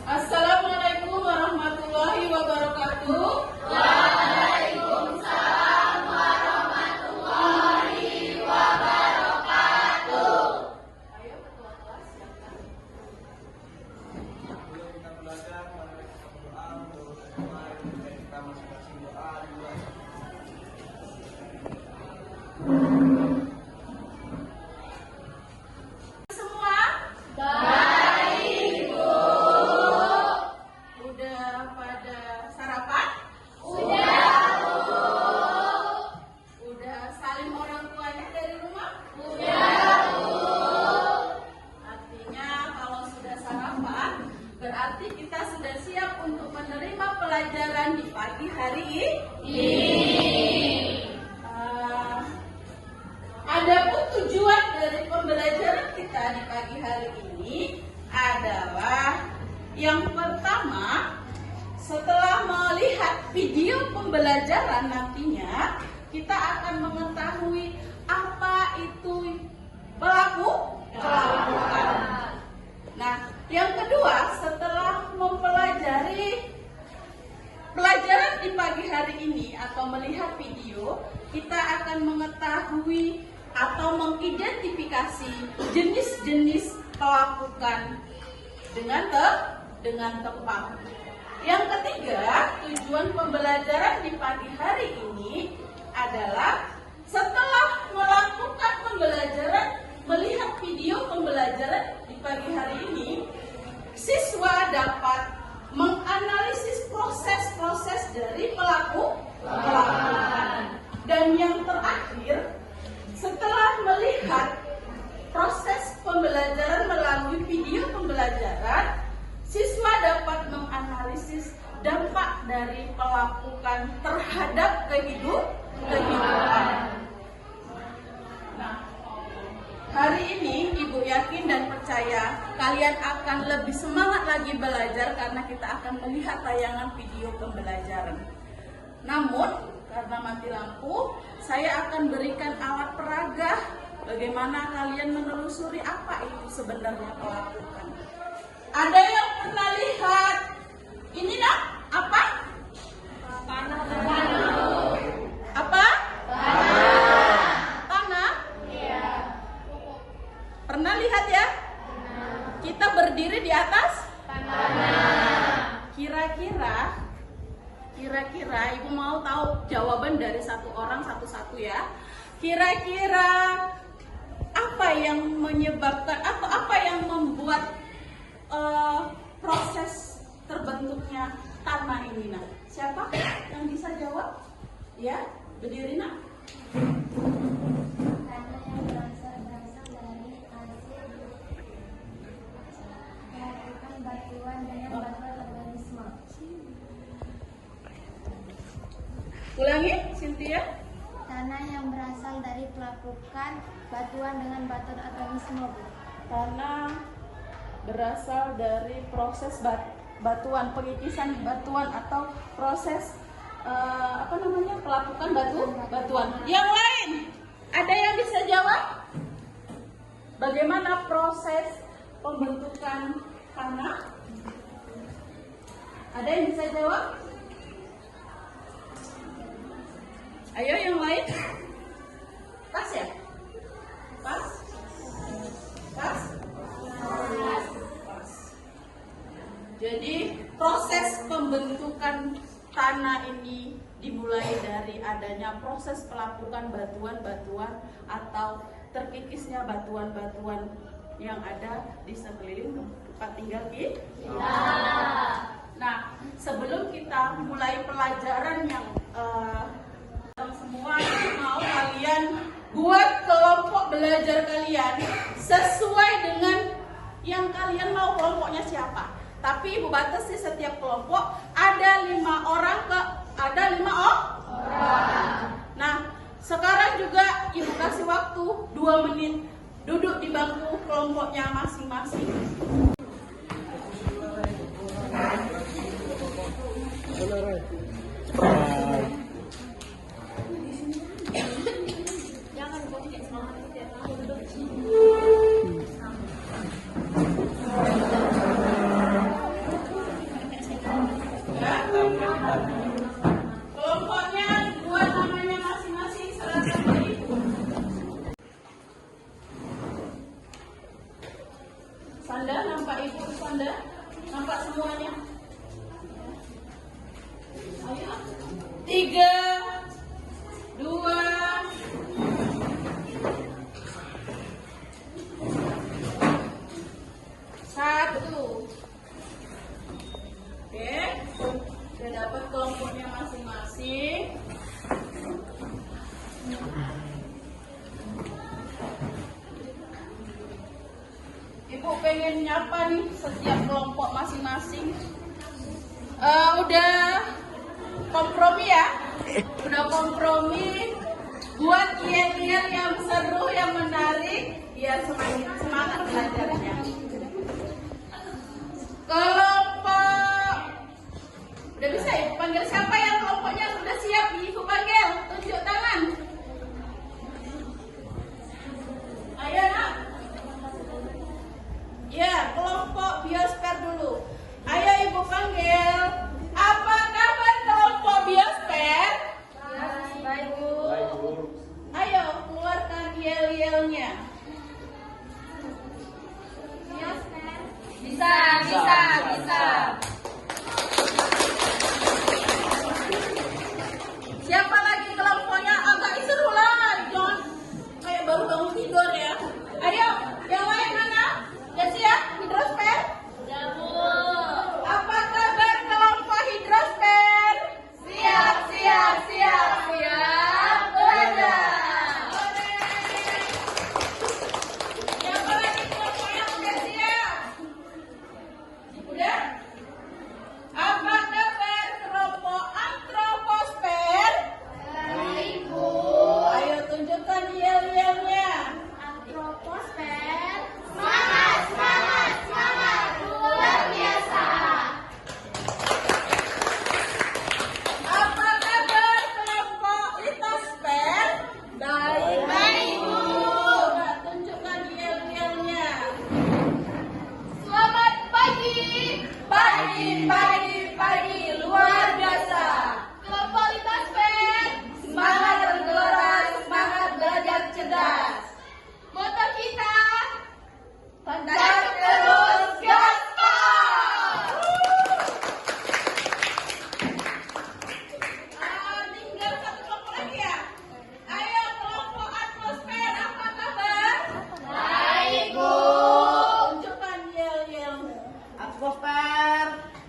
Assalamualaikum warahmatullahi wabarakatuh. Waalaikumsalam warahmatullahi wabarakatuh. Ayo ketua kelas silakan. Sebelum kita belajar, mari kita berdoa untuk kita masing-masing doa dua. Semua Baik, Bu. udah pada sarapan? Sudah, Bu. Udah salim orang tuanya dari rumah? Sudah, Bu. Artinya kalau sudah sarapan, berarti kita sudah siap untuk menerima pelajaran di pagi hari ini. Adapun tujuan dari pembelajaran kita di pagi hari ini adalah yang pertama, setelah melihat video pembelajaran nantinya, kita akan mengetahui apa itu pelakukan. Nah, yang kedua, setelah mempelajari pelajaran di pagi hari ini atau melihat video, kita akan mengetahui atau mengidentifikasi jenis-jenis pelakukan dengan tepat. Yang ketiga, tujuan pembelajaran di pagi hari ini adalah setelah melakukan pembelajaran, melihat video pembelajaran di pagi hari ini, siswa dapat menganalisis proses-proses dari pelakukan. Dan yang terakhir, setelah melihat proses pembelajaran melalui video pembelajaran, siswa dapat menganalisis dampak dari pelakukan terhadap kehidupan. Nah, hari ini Ibu yakin dan percaya kalian akan lebih semangat lagi belajar karena kita akan melihat tayangan video pembelajaran. Namun, karena mati lampu, saya akan berikan alat peraga bagaimana kalian menelusuri apa itu sebenarnya pelakukan. Ada yang pernah lihat ini nak? Apa? Panah. Apa? Tanah? Iya. Pernah lihat ya? Kita berdiri di atas Tanah. Kira-kira Ibu mau tahu jawaban dari satu orang satu-satu ya. Kira-kira apa yang menyebabkan atau apa yang membuat proses terbentuknya tanah ini nak? Siapa yang bisa jawab? Ya, berdiri nak. Tanah yang berasal dari hasil melakukan batuan dengan batuan organisme. Ulangi, Cynthia. Tanah yang berasal dari pelapukan batuan dengan batuan organisme, Bu. Tanah berasal dari proses batuan, pengikisan batuan atau proses pelapukan batuan. Yang lain, ada yang bisa jawab? Bagaimana proses pembentukan tanah? Ada yang bisa jawab? Ayo yang lain. Pas ya? Pas? Pas? Pas. Jadi proses pembentukan tanah ini dimulai dari adanya proses pelapukan batuan-batuan atau terkikisnya batuan-batuan yang ada di sekeliling tempat tinggal kita. Nah, sebelum kita mulai pelajaran yang semua, mau kalian buat kelompok belajar kalian sesuai dengan yang kalian mau. Kelompoknya siapa? Tapi Ibu batasi setiap kelompok ada 5 orang ada 5 orang. Nah, sekarang juga Ibu kasih waktu 2 menit duduk di bangku kelompoknya masing-masing. Jangan bongkek semangat ya. Sanda, nampak Ibu Sanda? Nampak semuanya? Ayo. 3, 2, 1. Oke, sudah dapat kelompoknya masing-masing. Ibu pengen nyapa nih setiap kelompok masing-masing. Udah kompromi ya? Udah kompromi. Buat yel-yel yang seru, yang menarik, biar semangat belajarnya. Kelompok udah bisa Ibu panggil siapa yang kelompoknya sudah siap? Ibu panggil, tunjuk tangan. Ayo nak. Ya, kelompok biosfer dulu. Ayo Ibu panggil. Apa kabar kelompok biosfer? Baik, Bu. Ayo keluarkan yel-yelnya. Bisa, bisa, bisa. Siapa lagi kelompoknya agak seru lah, jangan kayak baru bangun tidur ya. Ayo, yang lain mana? Udah siap hidrosfer? Udah, Bu. Apa kabar kelompok hidrosfer? Siap, siap, siap, siap. Belajar. Siapa lagi kelompok yang udah siap? Udah? Apa kabar kelompok antroposfer? Baik, Bu. Ayo tunjukkan yel-yelnya. Antroposfer. Semangat, semangat, semangat. Luar biasa. Apa kabar kelompok litosfer? Baik, baik, Bu. Nah, tunjukkan yel-yelnya. Selamat pagi. Pagi, pagi, pagi, luar biasa. Kelompok litosfer. Semangat bergelora, semangat belajar cerdas. Moto kita. Dan terus gaspol. Tinggal satu kelompok lagi ya. Ayo kelompok atmosfer, apa kabar? Baik, Bu. Tunjukkan yel-yelmu. Atmosfer.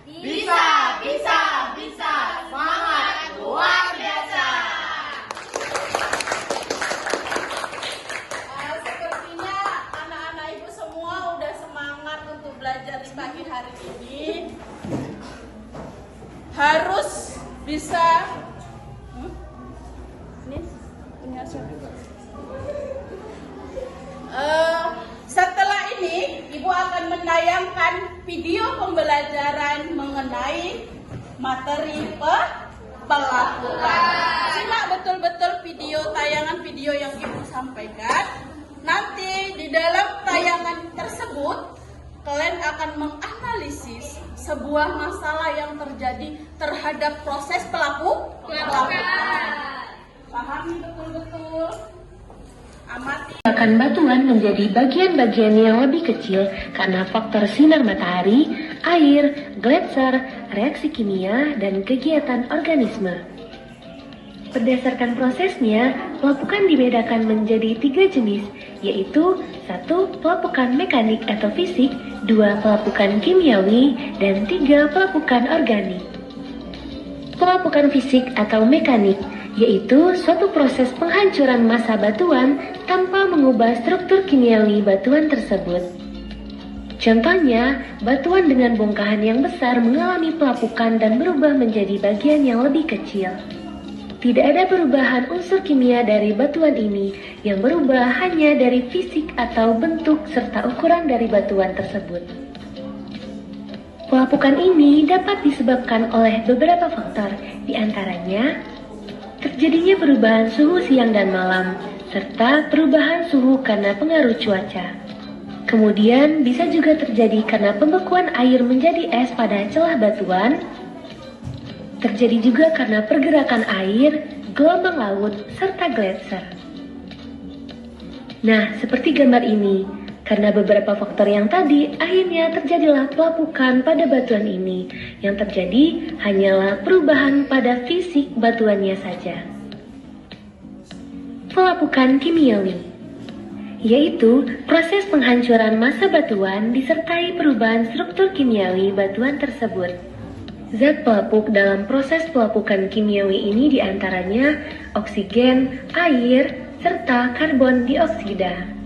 Bisa, bisa, bisa. Semangat luar biasa. Sepertinya anak-anak Ibu semua udah semangat untuk belajar di pagi hari ini. Harus bisa. Ini punya siapa? Setelah ini Ibu akan menayangkan video pembelajaran mengenai materi pelakukan. Simak betul-betul tayangan video yang Ibu sampaikan. Nanti di dalam tayangan tersebut kalian akan menganalisis sebuah masalah yang terjadi terhadap proses pelakukan. Pahami betul-betul. Amati. Akan batuan menjadi bagian-bagian yang lebih kecil karena faktor sinar matahari, air, gletser, reaksi kimia, dan kegiatan organisme. Berdasarkan prosesnya, pelapukan dibedakan menjadi 3 jenis, yaitu 1. Pelapukan mekanik atau fisik, 2. Pelapukan kimiawi, dan 3. Pelapukan organik. Pelapukan fisik atau mekanik yaitu suatu proses penghancuran massa batuan tanpa mengubah struktur kimiawi batuan tersebut. Contohnya, batuan dengan bongkahan yang besar mengalami pelapukan dan berubah menjadi bagian yang lebih kecil. Tidak ada perubahan unsur kimia dari batuan ini, yang berubah hanya dari fisik atau bentuk serta ukuran dari batuan tersebut. Pelapukan ini dapat disebabkan oleh beberapa faktor, di antaranya terjadinya perubahan suhu siang dan malam, serta perubahan suhu karena pengaruh cuaca. Kemudian bisa juga terjadi karena pembekuan air menjadi es pada celah batuan. Terjadi juga karena pergerakan air, gelombang laut, serta gletser. Nah, seperti gambar ini, Karena beberapa faktor yang tadi, akhirnya terjadilah pelapukan pada batuan ini. Yang terjadi hanyalah perubahan pada fisik batuannya saja. Pelapukan kimiawi, yaitu proses penghancuran massa batuan disertai perubahan struktur kimiawi batuan tersebut. Zat pelapuk dalam proses pelapukan kimiawi ini diantaranya oksigen, air, serta karbon dioksida.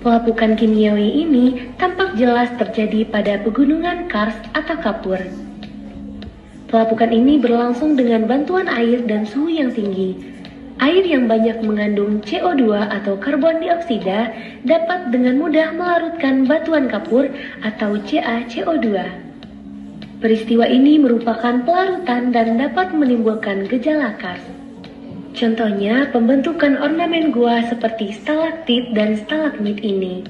Pelapukan kimiawi ini tampak jelas terjadi pada pegunungan kars atau kapur. Pelapukan ini berlangsung dengan bantuan air dan suhu yang tinggi. Air yang banyak mengandung CO2 atau karbon dioksida dapat dengan mudah melarutkan batuan kapur atau CaCO2. Peristiwa ini merupakan pelarutan dan dapat menimbulkan gejala kars. Contohnya pembentukan ornamen gua seperti stalaktit dan stalagmit ini.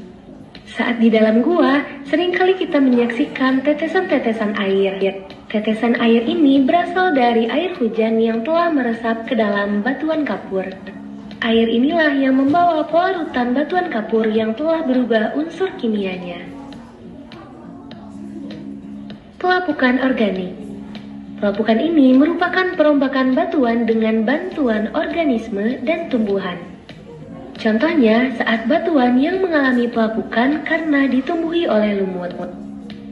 Saat di dalam gua, seringkali kita menyaksikan tetesan-tetesan air. Tetesan air ini berasal dari air hujan yang telah meresap ke dalam batuan kapur. Air inilah yang membawa pelarutan batuan kapur yang telah berubah unsur kimianya. Pelapukan organik. Pelapukan ini merupakan perombakan batuan dengan bantuan organisme dan tumbuhan. Contohnya saat batuan yang mengalami pelapukan karena ditumbuhi oleh lumut.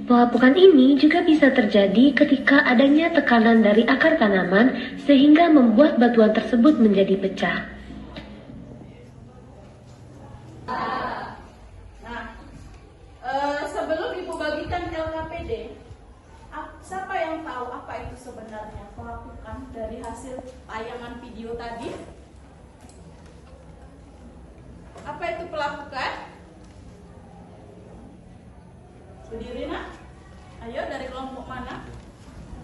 Pelapukan ini juga bisa terjadi ketika adanya tekanan dari akar tanaman sehingga membuat batuan tersebut menjadi pecah. Sebelum Ibu bagikan LKPD, siapa yang tahu apa itu sebenarnya pelapukan dari hasil tayangan video tadi? Apa itu pelapukan? Berdiri nak? Ayo, dari kelompok mana?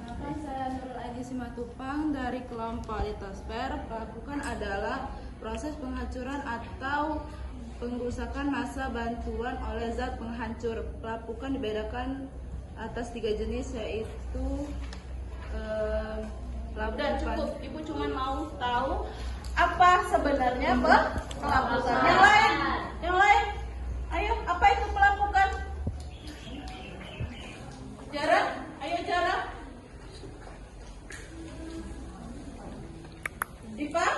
Kenalkan, saya Nurul Aji Simatupang dari kelompok litosfer. Pelapukan adalah proses penghancuran atau pengrusakan massa bantuan oleh zat penghancur. Pelapukan dibedakan atas 3 jenis, yaitu Udah cukup, Ibu cuma mau tahu apa sebenarnya pelapukan. Yang lain, ayo, apa itu pelapukan? Jarak, ayo jarak. Diva?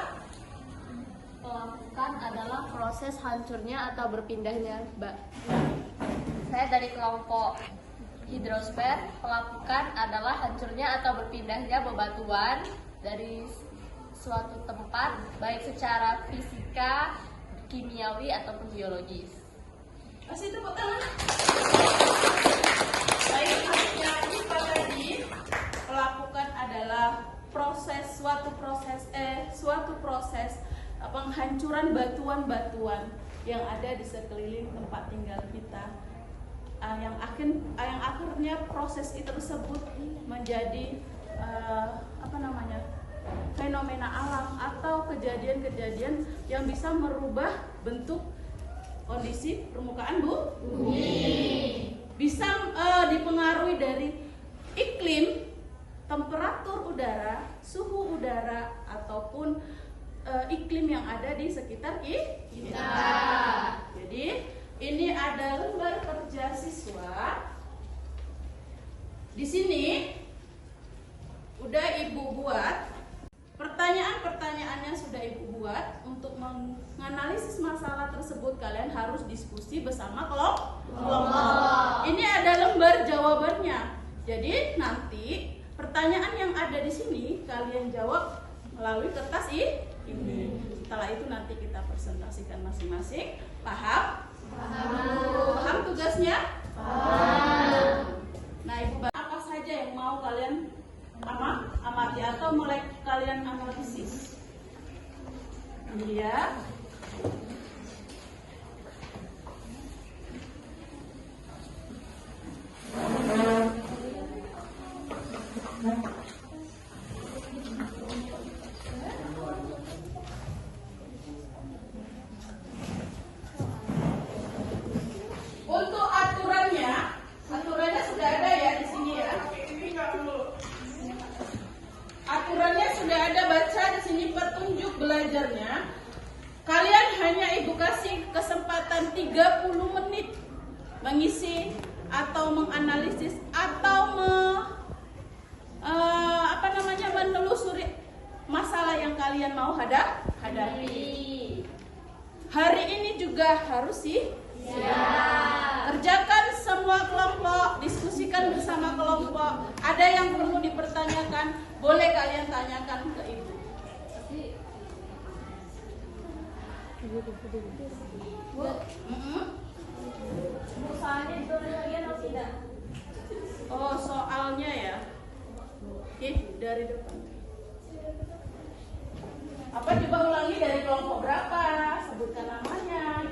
Pelapukan adalah proses hancurnya atau berpindahnya Saya dari kelompok hidrosfer. Pelapukan adalah hancurnya atau berpindahnya bebatuan dari suatu tempat, baik secara fisika, kimiawi, ataupun biologis. Kasih tepuk tangan. Baik, artinya Diva tadi, pelapukan adalah suatu proses penghancuran batuan-batuan yang ada di sekeliling tempat tinggal kita. Yang akhirnya proses itu tersebut menjadi fenomena alam atau kejadian-kejadian yang bisa merubah bentuk kondisi permukaan bumi. Bisa dipengaruhi dari iklim, temperatur udara, suhu udara, ataupun iklim yang ada di sekitar kita. Jadi ini ada lembar kerja siswa. Di sini udah Ibu buat. Pertanyaan-pertanyaannya sudah Ibu buat. Untuk menganalisis masalah tersebut kalian harus diskusi bersama kelompok. Ini ada lembar jawabannya. Jadi nanti pertanyaan yang ada di sini kalian jawab melalui kertas ini. Setelah itu nanti kita presentasikan masing-masing. Paham? Paham tugasnya? Paham. Nah, Ibu, apa saja yang mau kalian amati atau mulai kalian analisis? Iya. Untuk aturannya sudah ada ya di sini ya. Aturannya sudah ada, baca di sini petunjuk belajarnya. Sudah harus sih? Kerjakan semua kelompok, diskusikan bersama kelompok. Ada yang perlu dipertanyakan, boleh kalian tanyakan ke ibu. Bu, soalnya ditulis lagi atau tidak? Oh, soalnya ya. Oke, dari depan. Apa coba ulangi dari kelompok berapa? Sebutkan namanya.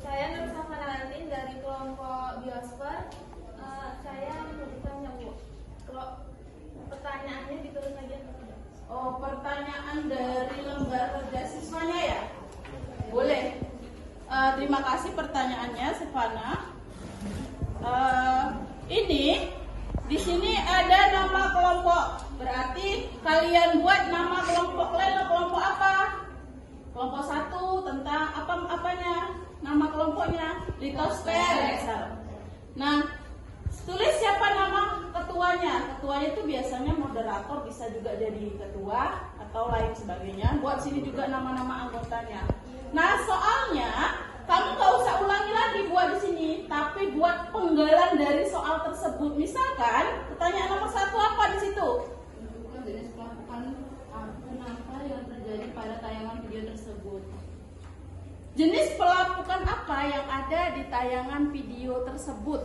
Saya Nur Safanalantin dari kelompok biosfer. Saya mau bertanya, Bu. Kalau pertanyaannya ditulis lagi atau tidak? Oh, pertanyaan dari lembar kerja siswanya ya? Boleh. Terima kasih pertanyaannya, Sevana. Ini di sini ada nama kelompok. Berarti kalian buat nama kelompok kalian kelompok apa? Kelompok 1 tentang apanya? Nama kelompoknya Litosfer. Nah, tulis siapa nama ketuanya. Ketuanya itu biasanya moderator, bisa juga jadi ketua atau lain sebagainya. Buat sini juga nama-nama anggotanya. Nah, soalnya kamu nggak usah ulangi lagi buat di sini, tapi buat penggalan dari soal tersebut. Misalkan pertanyaan nomor 1 apa di situ? Menentukan jenis pelakukan apa yang terjadi pada tayangan video tersebut. Jenis pelapukan apa yang ada di tayangan video tersebut?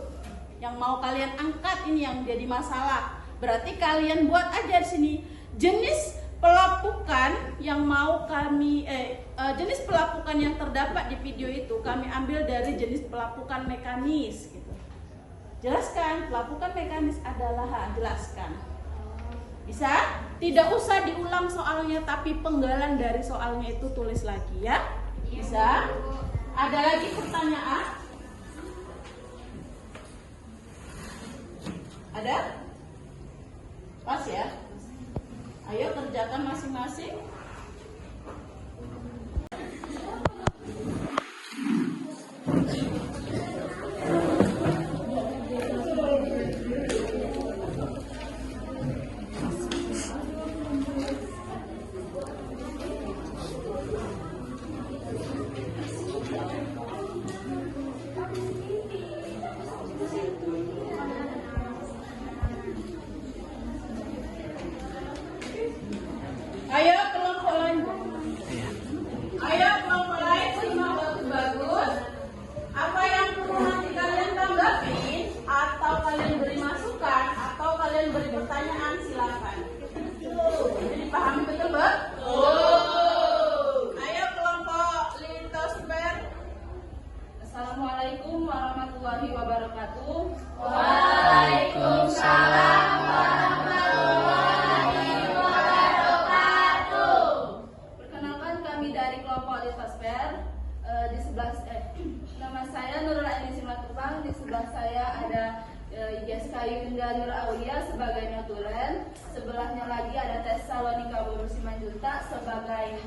Yang mau kalian angkat ini yang jadi masalah. Berarti kalian buat aja di sini jenis pelapukan yang mau kami jenis pelapukan yang terdapat di video itu kami ambil dari jenis pelapukan mekanis gitu. Jelaskan pelapukan mekanis adalah, jelaskan. Bisa? Tidak usah diulang soalnya, tapi penggalan dari soalnya itu tulis lagi ya. Bisa? Ada lagi pertanyaan? Ada? Pas ya? Ayo kerjakan masing-masing. Ayo kelompok lain. Ayo kelompok lain simak bagus-bagus. Apa yang perlu nanti kalian tanggapin atau kalian beri masukan atau kalian beri pertanyaan silakan. Jadi pahami betul, Mbak? Ayo kelompok Litosfer. Assalamualaikum warahmatullahi wabarakatuh. Waalaikumsalam warahmatullahi wabarakatuh. Perkenalkan kami dari kelompok Litosfer. Di sebelah nama saya Nurul Aini Simatupang. Di sebelah saya ada Ijazah Yunda Nur Aulia sebagai notulen. Sebelahnya lagi ada Tesalonika Buru Simanjuntak sebagai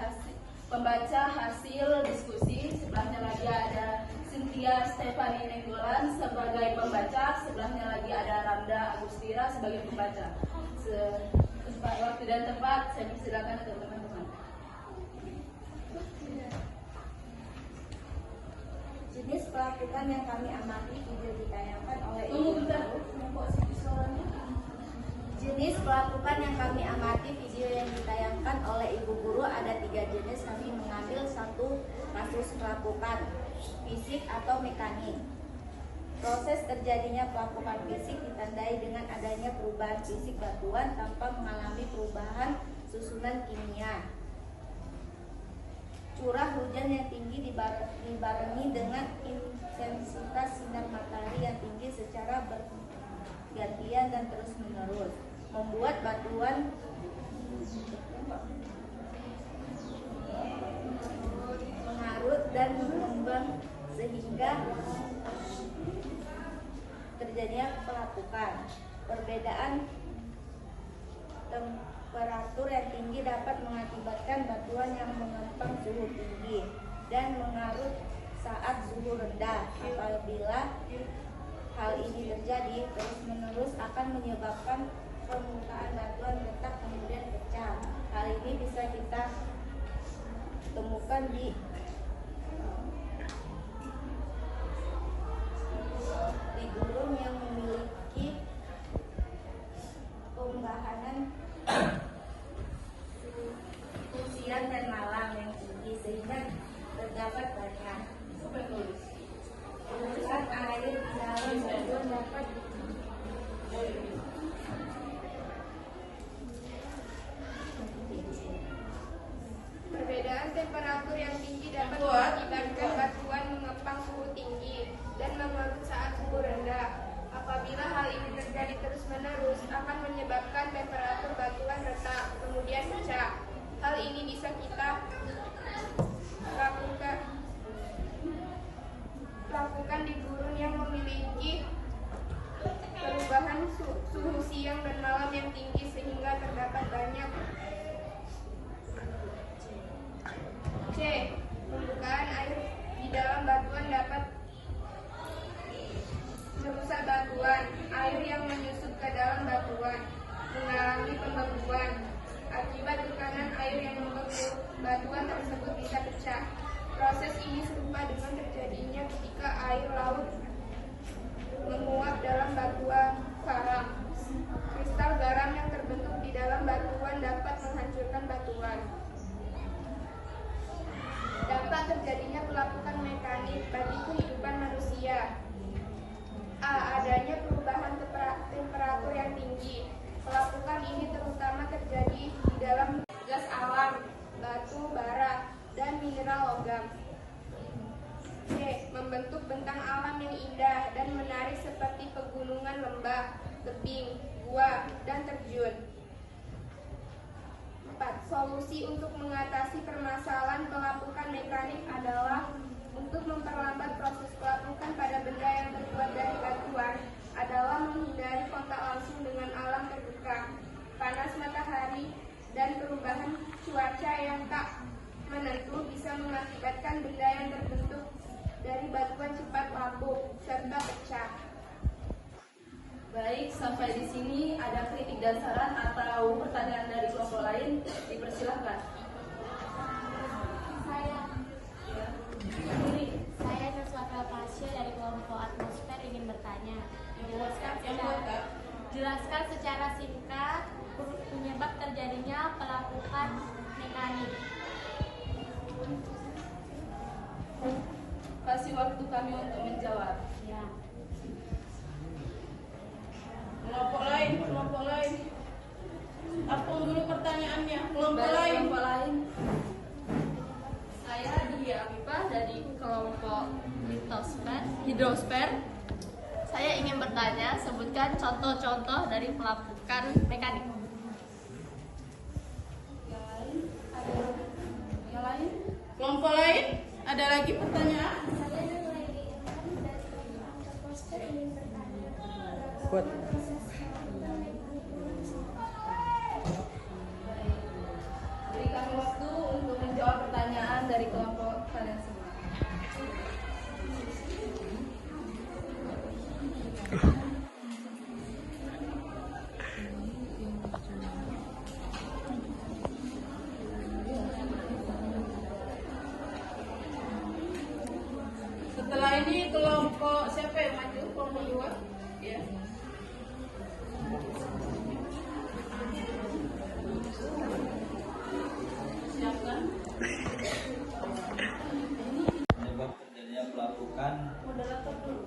pembaca hasil diskusi. Sebelahnya lagi ada Cynthia Stefani Nenggolan sebagai pembaca. Sebelahnya lagi ada Ramda Agustira sebagai pembaca. Waktu dan tempat saya persilakan untuk teman-teman. Jenis pelapukan yang kami amati video ditayangkan oleh Tunggu bentar. Jenis pelapukan yang kami amati video yang ditayangkan oleh ibu guru ada 3 jenis. Kami mengambil 1 kasus pelapukan fisik atau mekanik. Proses terjadinya pelapukan fisik ditandai dengan adanya perubahan fisik batuan tanpa mengalami perubahan susunan kimia. Curah hujan yang tinggi dibarengi dengan intensitas sinar matahari yang tinggi secara bergantian dan terus-menerus membuat batuan mengarut dan mengembang sehingga terjadinya pelapukan. Perbedaan temperatur yang tinggi dapat mengakibatkan batuan yang mengembang suhu tinggi dan mengarut saat suhu rendah. Apabila hal ini terjadi terus-menerus akan menyebabkan permukaan batuan retak kemudian pecah. Hal ini bisa kita temukan di temperatur yang tinggi dapat mengakibatkan batuan mengepang suhu tinggi dan mengelut saat suhu rendah. Apabila hal ini terjadi terus-menerus, akan menyebabkan temperatur batuan retak, kemudian pecah. Hal ini bisa kita lakukan di gurun yang memiliki perubahan suhu siang dan malam yang tinggi sehingga terdapat banyak C. Pembukaan air di dalam batuan dapat merusak batuan. Air yang menyusup ke dalam batuan mengalami pembekuan. Akibat tekanan air yang membeku, batuan tersebut bisa pecah. Proses ini serupa dengan terjadinya ketika air laut menguap dalam batuan karang. Kristal garam yang terbentuk di dalam batuan dapat menghancurkan batuan. Dampak terjadinya pelapukan mekanik bagi kehidupan manusia. A. Adanya perubahan temperatur yang tinggi. Pelapukan ini terutama terjadi di dalam gas alam, batu bara, dan mineral logam. C. Membentuk bentang alam yang indah dan menarik seperti pegunungan, lembah, tebing, gua, dan terjun. 4. Solusi untuk mengatasi permasalahan pelapukan mekanik adalah untuk memperlambat proses pelapukan pada benda yang terbuat dari batuan adalah menghindari kontak langsung dengan alam terbuka, panas matahari, dan perubahan cuaca yang tak menentu bisa mengakibatkan benda yang terbentuk dari batuan cepat lapuk serta pecah. Baik, sampai di sini ada kritik dan saran atau pertanyaan dari kelompok lain, dipersilahkan. Saya Nuswata Pasya dari kelompok atmosfer ingin bertanya. Jelaskan secara singkat penyebab terjadinya pelapukan mekanik. Kasih waktu kami untuk menjawab. Ya. Kelompok lain. Apung dulu pertanyaannya. Kelompok Dari lain. kelompok lain. Saya Dia Afifah dari kelompok hidrosfer. Saya ingin bertanya, sebutkan contoh-contoh dari pelapukan mekanik. Yang lain? Kelompok lain? Ada lagi pertanyaan? Saya Nuraini Ilham dari kelompok atmosfer ingin bertanya. Kuat. Berikan waktu untuk menjawab pertanyaan dari kelompok kalian semua. Setelah ini kelompok siapa yang maju? Kelompok 2? Ya. Silakan. Penyebab terjadinya pelapukan. Moderator dulu.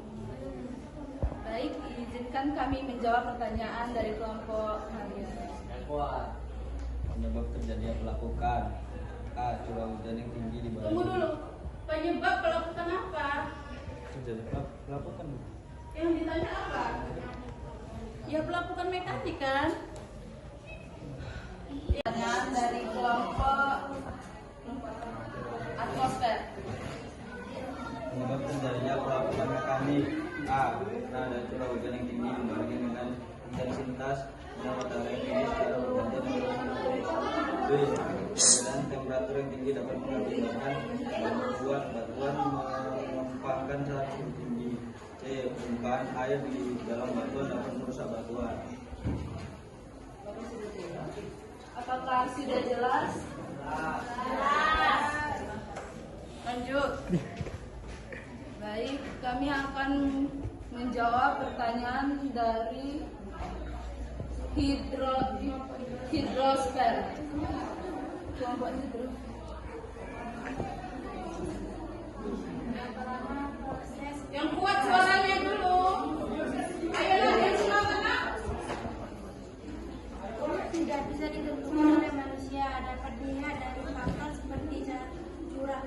Baik, izinkan kami menjawab pertanyaan dari kelompok kalian. Penyebab terjadinya pelapukan. A. Curah hujan yang tinggi di bawah. Tunggu dulu. Penyebab pelapukan apa? Terjadi pelapukan. Yang ditanya apa? Ya pelapukan mekanik kan? Pertanyaan dari kelompok atmosfer. Penyebab terjadinya pelapukan mekanik. A. Karena ada curah hujan yang tinggi dibarengi dengan intensitas sinar matahari yang tinggi secara bergantian dengan matahari. B. Perbedaan temperatur yang tinggi dapat mengakibatkan batuan mengempangkan saat suhu tinggi. C. Permukaan air di dalam batuan dapat merusak batuan. Apakah sudah jelas? Lanjut. Baik, kami akan menjawab pertanyaan dari hidrosfer. Kelompok hidro. Yang kuat suaranya dulu. Ayolah yang semangat nak. Tidak bisa ditentukan oleh manusia, dapat dilihat dari faktor seperti curah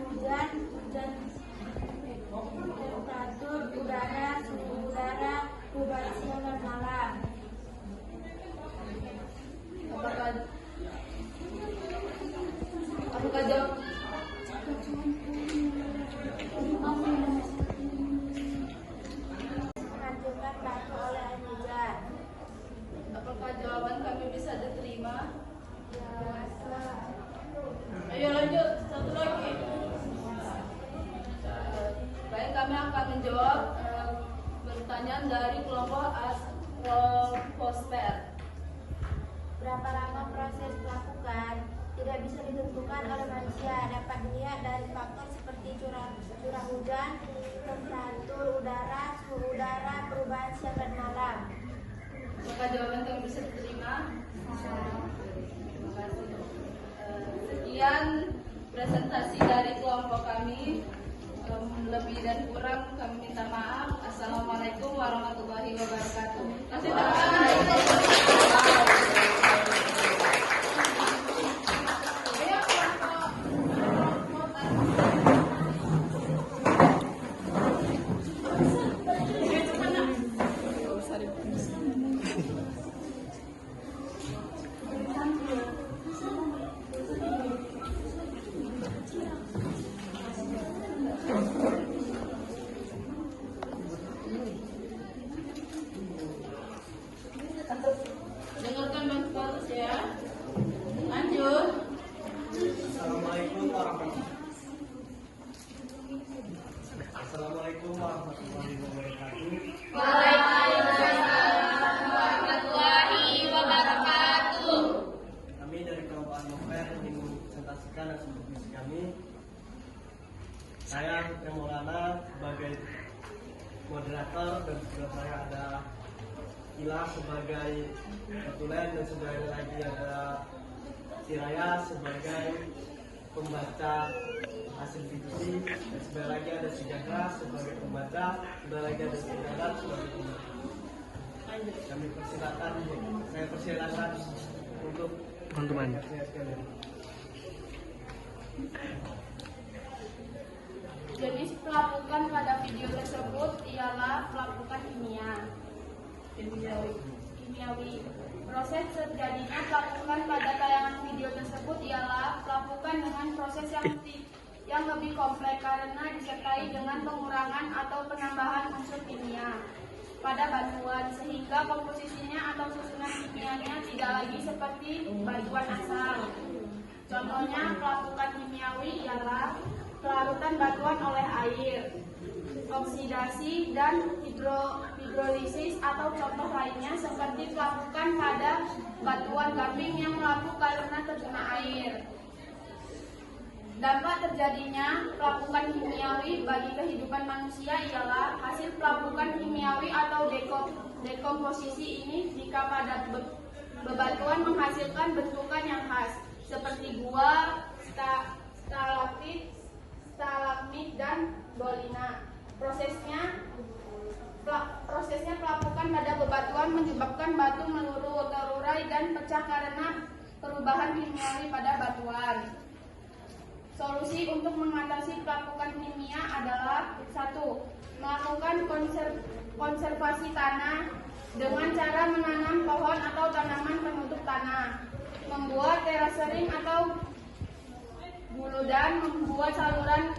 presentasi dari kelompok kami. Lebih dan kurang kami minta maaf. Assalamualaikum warahmatullahi wabarakatuh. Kasih dengarkan bagus ya. Lanjut. Assalamualaikum warahmatullahi wabarakatuh. Waalaikumsalam warahmatullahi wabarakatuh. Kami dari kelompok Atmosfer ingin mempresentasikan hasil diskusi kami. Saya yang Maulana sebagai moderator dan juga saya ada Ila sebagai ketulen dan sebagai lagi ada Siraya sebagai pembaca hasil diskusi dan sebagai lagi ada Sejahtera sebagai pembaca, sebagai lagi ada Sejahtera sebagai pembaca. Saya persilakan untuk teman-teman. Jenis pelapukan pada video tersebut ialah pelapukan kimiawi. Proses terjadinya pelapukan pada tayangan video tersebut ialah pelapukan dengan proses yang lebih kompleks karena disertai dengan pengurangan atau penambahan unsur kimia pada batuan sehingga komposisinya atau susunan kimianya tidak lagi seperti batuan asal. Contohnya pelapukan kimiawi ialah pelarutan batuan oleh air, oksidasi dan hidrolisis atau contoh lainnya seperti pelapukan pada batuan gamping yang melapuk karena terkena air. Dampak terjadinya pelapukan kimiawi bagi kehidupan manusia ialah hasil pelapukan kimiawi atau dekomposisi ini jika pada bebatuan menghasilkan bentukan yang khas seperti gua, stalagmit dan dolina. Prosesnya pelapukan pada bebatuan menyebabkan batu meluruh, terurai dan pecah karena perubahan kimiawi pada batuan. Solusi untuk mengatasi pelapukan kimia adalah 1. Melakukan konservasi tanah dengan cara menanam pohon atau tanaman penutup tanah, membuat terasering atau bulu dan membuat saluran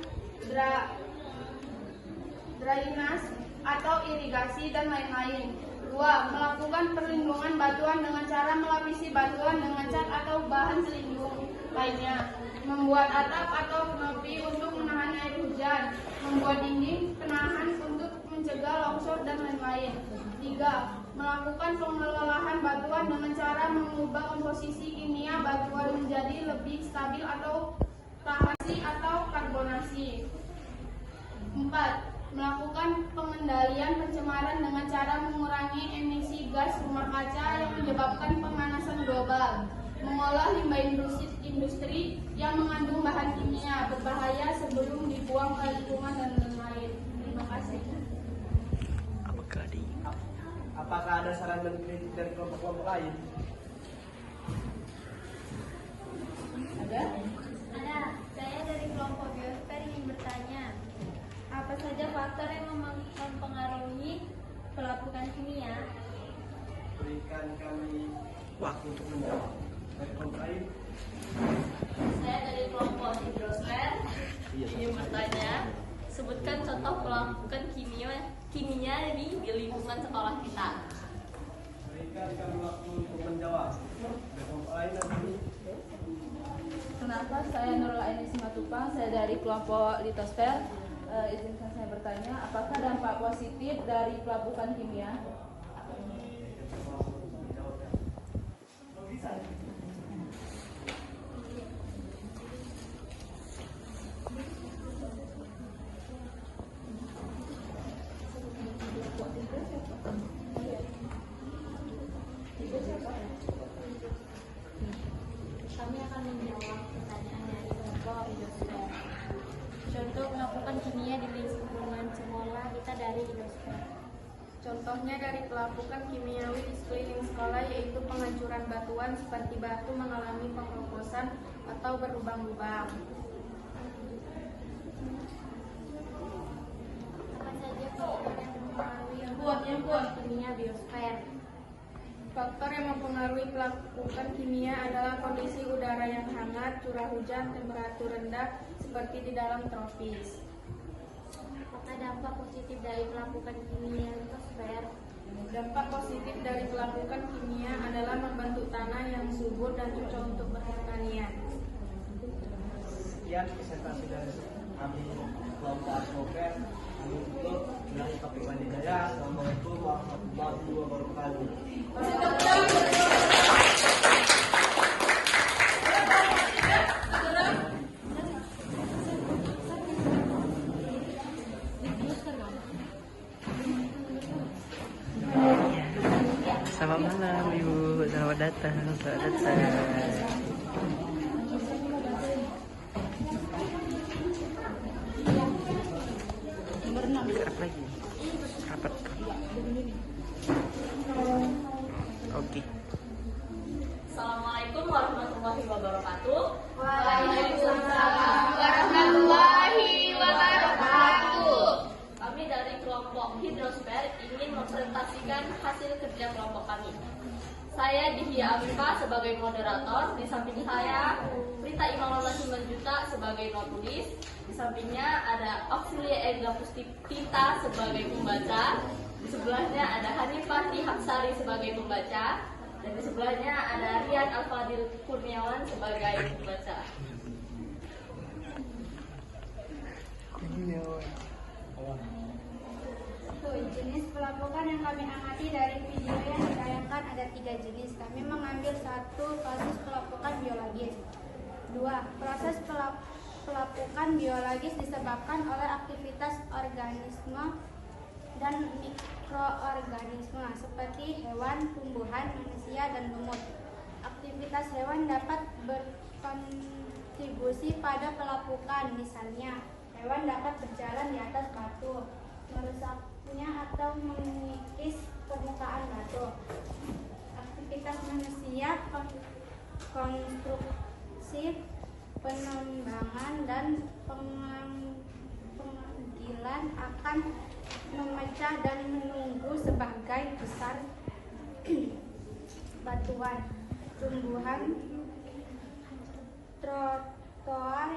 drainase atau irigasi dan lain-lain. 2. Melakukan perlindungan batuan dengan cara melapisi batuan dengan cat atau bahan pelindung lainnya, membuat atap atau kanopi untuk menahan air hujan, membuat dinding penahan untuk mencegah longsor dan lain-lain. 3. Melakukan pengelolaan batuan dengan cara mengubah komposisi kimia batuan menjadi lebih stabil atau tahasi atau karbonasi. 4. Melakukan pengendalian pencemaran dengan cara mengurangi emisi gas rumah kaca yang menyebabkan pemanasan global, mengolah limbah industri yang mengandung bahan kimia berbahaya sebelum dibuang ke lingkungan dan lain-lain. Terima kasih. Apakah ada saran dan kritik dari kelompok-kelompok lain? Ada? Ada. Saya dari kelompok Geosper ingin bertanya, apa saja faktor yang mempengaruhi pelapukan kimia? Berikan kami waktu untuk menjawab. Dari kelompok lain? Saya dari kelompok hidrosfer ingin bertanya, sebutkan contoh pelapukan kimia di lingkungan sekolah kita. Berikan kami waktu untuk menjawab. Dari kelompok lain nanti. Kenapa saya Nurul Aini Simatupang, saya dari kelompok litosfer. Izinkan saya bertanya, apakah dampak positif dari pelapukan kimia? Kami akan menjawab pertanyaan dari kelompok Hidrosfer. kimia di lingkungan sekolah kita dari hidrosfer. Contohnya dari pelapukan kimiawi di sekeliling sekolah yaitu penghancuran batuan seperti batu mengalami pengeroposan atau berlubang-lubang. Apa saja faktor yang mempengaruhi kimia biosfer? Faktor yang mempengaruhi pelapukan kimia adalah kondisi udara yang hangat, curah hujan, temperatur rendah seperti di dalam tropis. Apa dampak positif dari pelapukan kimia biosfer? Dampak positif dari pelapukan kimia adalah membentuk tanah yang subur dan cocok untuk pertanian. Sekian presentasi dari kami kelompok advokat. Kami tutup dari topik Wanidaya. Assalamualaikum warahmatullahi wabarakatuh. Selamat malam Ibu, selamat datang, selamat datang. Serap lagi, rapat. Oke. Assalamualaikum warahmatullahi wabarakatuh. Waalaikumsalam warahmatullahi wabarakatuh. Kami dari kelompok hidrosfer ingin mempresentasikan hasil kerja kelompok kami. Saya Dihya Afifah sebagai moderator, di samping saya Prita Imanullah Simanjuta sebagai penulis, di sampingnya ada Auxilia Ega Pustipita sebagai pembaca, di sebelahnya ada Hanifah Hapsari sebagai pembaca, dan di sebelahnya ada Rian Alfadil Kurniawan sebagai pembaca. Jenis pelapukan yang kami amati dari video yang ditayangkan ada 3 jenis. Kami mengambil 1 kasus pelapukan biologis. 2. Proses pelapukan biologis disebabkan oleh aktivitas organisme dan mikroorganisme seperti hewan, tumbuhan, manusia, dan lumut. Aktivitas hewan dapat berkontribusi pada pelapukan, misalnya hewan dapat berjalan di atas batu, merusaknya atau mengikis permukaan batu. Aktivitas manusia konstruksi, pengembangan, dan pengadilan akan memecah dan menunggu sebagai besar batuan. Tumbuhan trotoar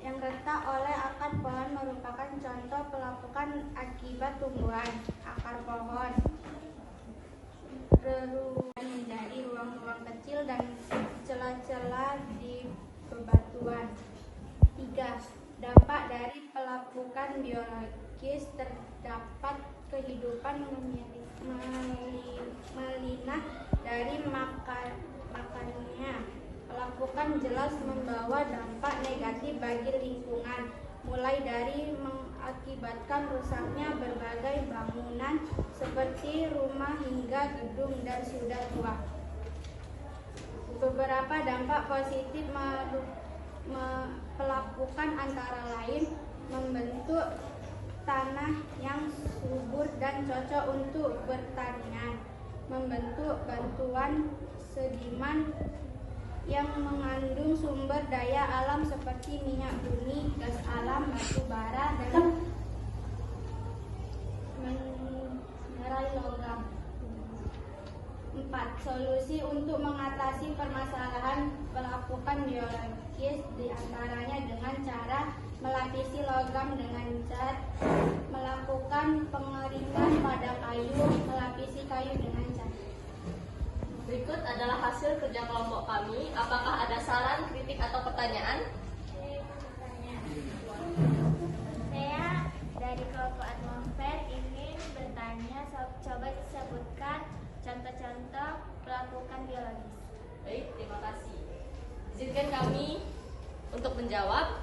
yang retak oleh akar pohon merupakan contoh pelapukan akibat tumbuhan akar pohon. Reruntuhan menjadi ruang-ruang kecil dan celah-celah di bebatuan. 3. Dampak dari pelapukan biologis terdapat kehidupan melinah dari makanannya. Pelapukan jelas membawa dampak negatif bagi lingkungan, mulai dari mengakibatkan rusaknya berbagai bangunan seperti rumah hingga gedung dan sudah tua. Beberapa dampak positif pelapukan antara lain membentuk tanah yang subur dan cocok untuk pertanian, membentuk batuan sediman yang mengandung sumber daya alam seperti minyak bumi, gas alam, batu bara, dan mineral logam. 4. Solusi untuk mengatasi permasalahan pelapukan biologis diantaranya dengan cara melapisi logam dengan cat, melakukan pengeringan pada kayu, melapisi kayu dengan cat. Berikut adalah hasil kerja kelompok kami. Apakah ada saran, kritik, atau pertanyaan? Saya dari kelompok atmosfer ingin bertanya, coba sebutkan contoh-contoh pelapukan biologis. Baik, terima kasih. Izinkan kami untuk menjawab.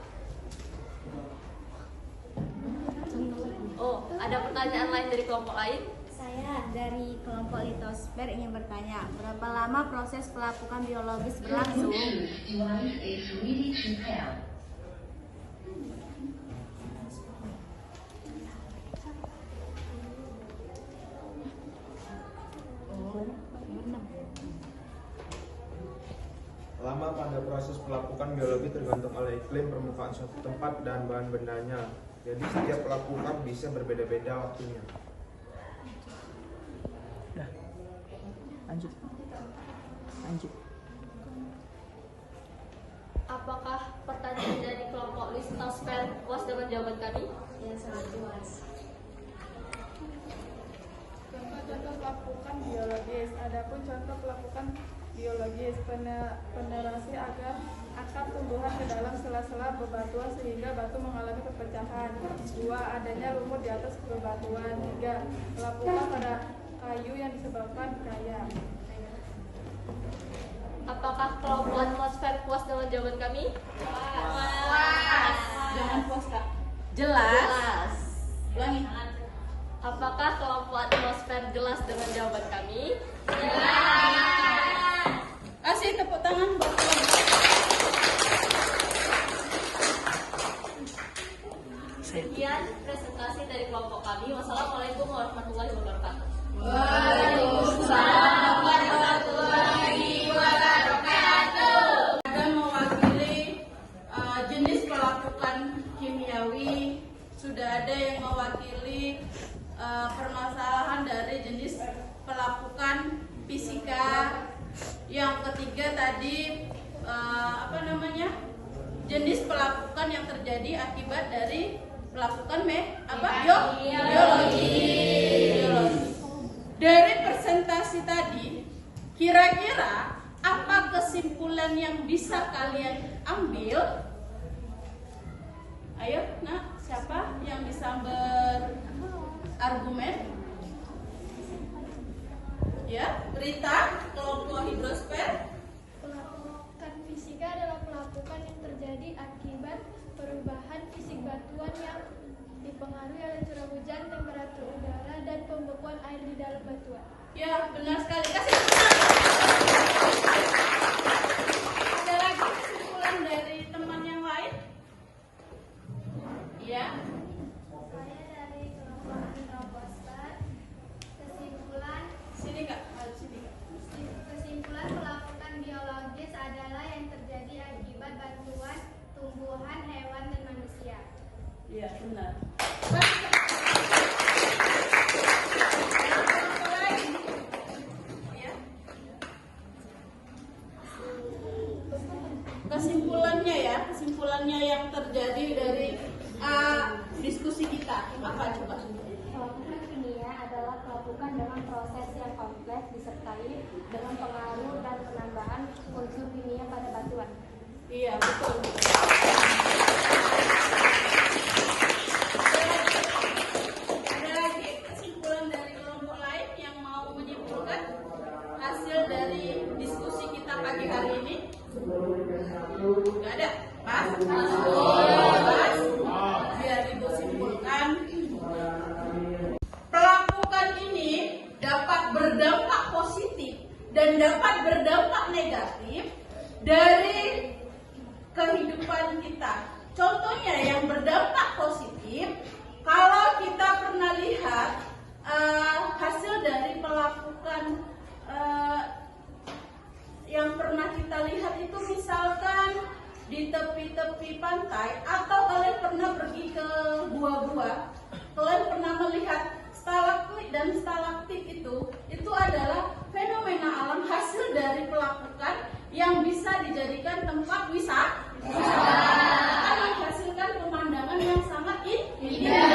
Oh, ada pertanyaan lain dari kelompok lain? Saya dari kelompok litosfer ingin bertanya, berapa lama proses pelapukan biologis berlangsung? Lama pada proses pelapukan geologi tergantung oleh iklim, permukaan suatu tempat, dan bahan bendanya. Jadi setiap pelapukan bisa berbeda-beda waktunya. Lanjut. Apakah pertanyaan dari kelompok Litosfer puas dengan jawaban kami? Ya, sangat puas. Contoh-contoh pelapukan biologis. Adapun contoh pelapukan biologis, penetrasi agar akar tumbuhan ke dalam sela-sela bebatuan sehingga batu mengalami perpecahan. 2. Adanya lumut di atas bebatuan. 3. Pelapukan pada kayu yang disebabkan gaya. Apakah kelompok atmosfer puas dengan jawaban kami? Puas. Jangan puas, Kak. Jelas. Ulangi. Apakah kelompok atmosfer jelas dengan jawaban kami? Kasih tepuk tangan buat kelompok. Sekian presentasi dari kelompok kami. Wassalamualaikum warahmatullahi wabarakatuh. Waalaikumsalam warahmatullahi wabarakatuh. Ada mewakili jenis pelapukan kimiawi, sudah ada yang mewakili permasalahan dari jenis pelapukan fisika. Yang ketiga tadi jenis pelapukan yang terjadi akibat dari pelapukan biologi. Dari presentasi tadi, kira-kira apa kesimpulan yang bisa kalian ambil? Ayo, siapa yang bisa berargumen? Ya, Rita, kelompok hidrosfer. Pelapukan fisika adalah pelapukan yang terjadi akibat perubahan fisik batuan yang dipengaruhi oleh curah hujan, temperatur udara, dan pembekuan air di dalam batuan. Ya, benar sekali. Kasih tepuk. Ada lagi kesimpulan dari teman yang lain? Ya. Saya dari kelompok hidrosfer. Kesimpulan pelapukan biologis adalah yang terjadi akibat bantuan tumbuhan, hewan, dan manusia. Iya, benar. Kesimpulannya yang terjadi dari diskusi kita apa coba? Pelapukan kimia adalah pelapukan dengan proses yang kompleks disertai dengan pengaruh dan penambahan unsur kimia pada batuan. Iya, betul. Ada lagi kesimpulan dari kelompok lain yang mau menyimpulkan hasil dari diskusi kita pagi hari ini? Gak ada? Pas? Biar Ibu simpulkan. Pelapukan ini dapat berdampak positif dan dapat berdampak negatif dari kehidupan kita. Contohnya yang berdampak positif, kalau kita pernah lihat hasil dari pelapukan yang pernah kita lihat itu misalkan di tepi-tepi pantai, atau kalian pernah pergi ke gua-gua, kalian pernah melihat stalagmit dan stalaktit itu adalah fenomena alam hasil dari pelapukan yang bisa dijadikan tempat wisata, akan menghasilkan pemandangan yang sangat indah.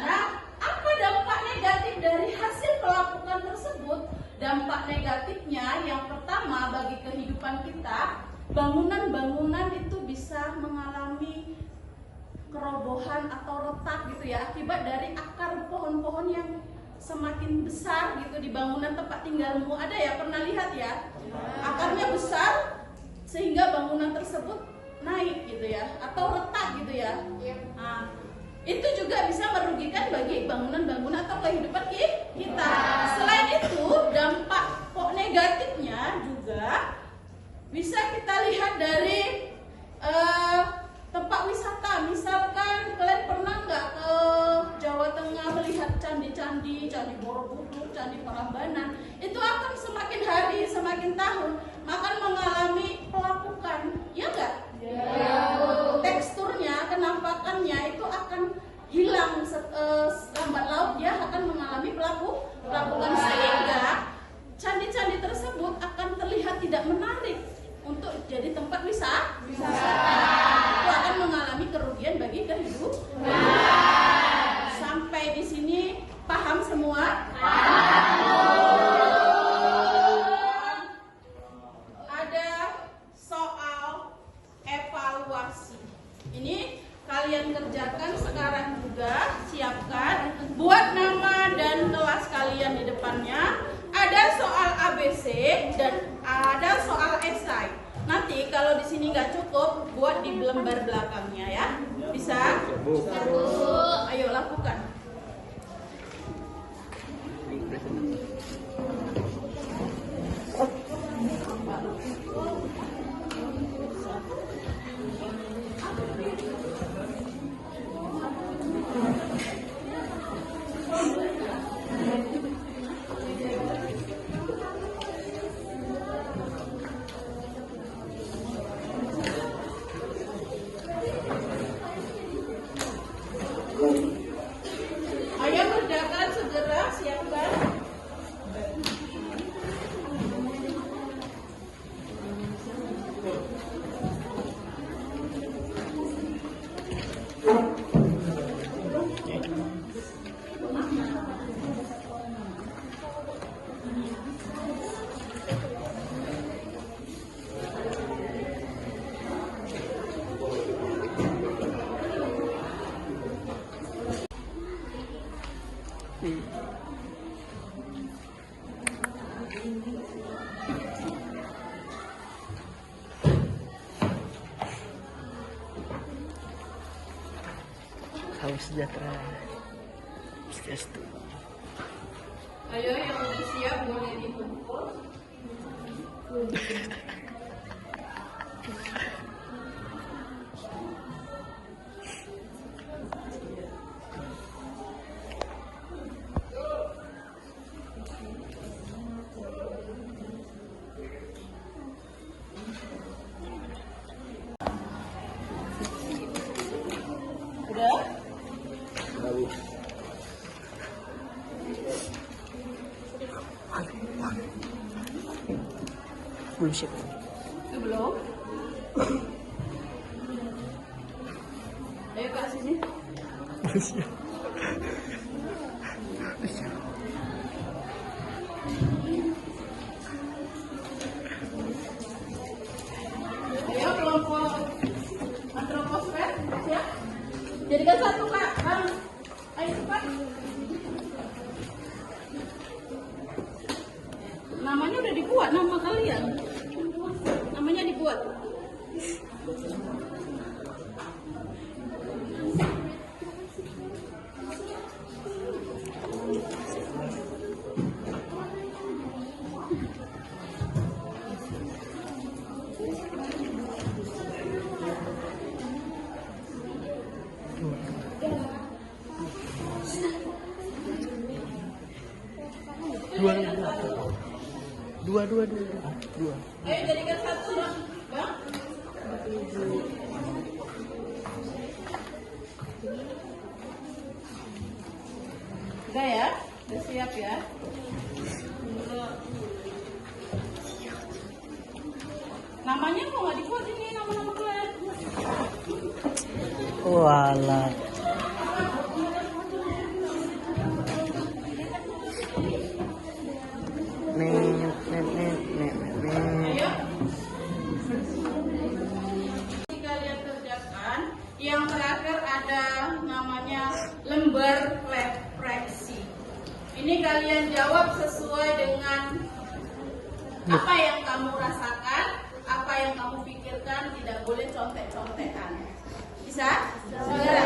Nah, apa dampak negatif dari hasil pelapukan tersebut? Dampak negatifnya yang pertama bagi kehidupan kita, bangunan-bangunan itu bisa mengalami kerobohan atau retak gitu ya, akibat dari akar pohon-pohon yang semakin besar gitu di bangunan tempat tinggalmu. Ada ya, pernah lihat ya, akarnya besar sehingga bangunan tersebut naik gitu ya, atau retak gitu ya. Nah, itu juga bisa merugikan bagi bangunan-bangunan atau kehidupan kita. Selain itu, dampak negatifnya juga bisa kita lihat dari tempat wisata. Misalkan kalian pernah nggak ke Jawa Tengah melihat candi-candi, Candi Borobudur, Candi Prambanan? Itu semakin tahun akan mengalami pelapukan, ya enggak? Teksturnya, kenampakannya itu akan hilang, lambat laun dia akan mengalami pelapukan, sehingga candi-candi tersebut akan terlihat tidak menarik untuk jadi tempat wisata. Itu akan mengalami kerugian bagi kehidupan. Sampai di sini paham semua? Ada soal evaluasi. Ini kalian kerjakan sekarang juga, siapkan, buat nama dan kelas kalian di depannya. Ada soal ABC dan ada soal esai. Nanti kalau di sini nggak cukup, buat di lembar belakangnya ya. Bisa? Bisa, Bu. Ayo lakukan. Ayo kerjakan segera, siapkan. Salam sejahtera. Swastiastu. Ayo yang udah siap boleh dikumpul. Udah? Belum siap. Itu belum? Ayo ke sini. Ayo kelompok antroposfer, siap? Jadikan satu Kak, Bang. Ayo cepat. Namanya udah dibuat, nama kalian. Namanya dibuat. Dua. Ayo jadikan satu, Bang. Udah ya? Udah siap ya? Namanya kok nggak dibuat ini nama-nama kalian? Walah. Ayo. Kalian kerjakan. Yang terakhir ada namanya lembar refleksi. Ini kalian jawab sesuai dengan apa yang kamu rasakan, apa yang kamu pikirkan, tidak boleh contek-contekan. Bisa? Segera.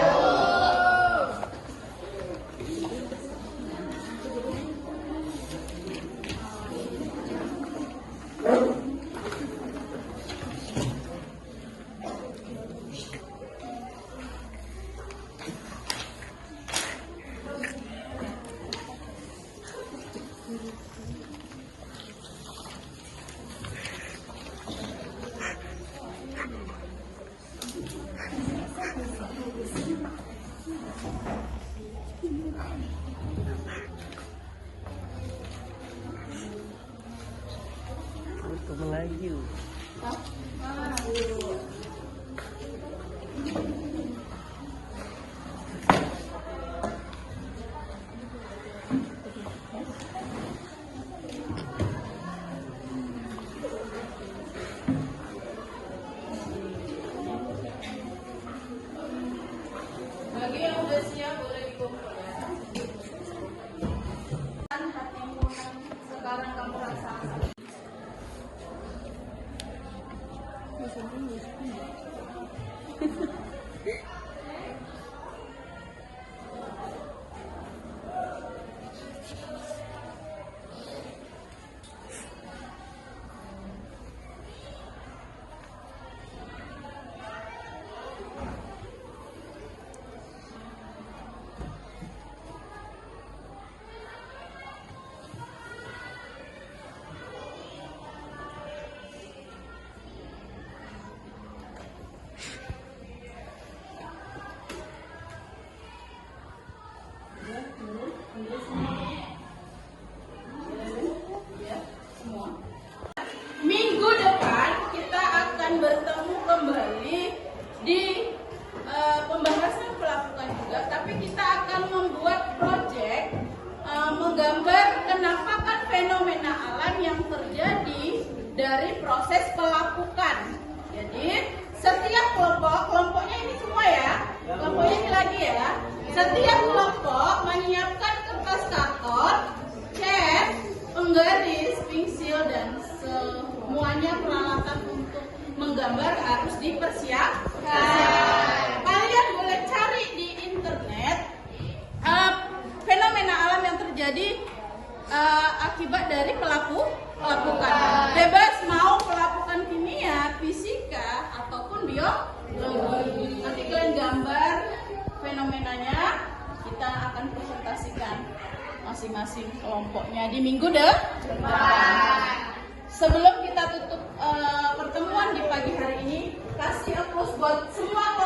Aku melaju. Bagi yang udah siap boleh dikumpul ya. Hatimu sekarang kamu rasakan. Minggu depan kita akan bertemu kembali di pembahasan pelapukan juga, tapi kita akan membuat proyek menggambar kenampakan fenomena alam yang terjadi dari proses pelapukan. Jadi setiap kelompoknya ini semua ya, kelompoknya ini lagi ya. Setiap kelompok menyiapkan kertas karton, cat, penggaris, pensil dan semuanya peralatan untuk menggambar harus dipersiapkan. Kalian boleh cari di internet fenomena alam yang terjadi akibat dari pelapukan. Bebas mau pelapukan kimia, fisika ataupun biologi. Nanti kalian gambar fenomenanya, kita akan presentasikan masing-masing kelompoknya di minggu depan. Sebelum kita tutup pertemuan di pagi hari ini, kasih aplaus buat semua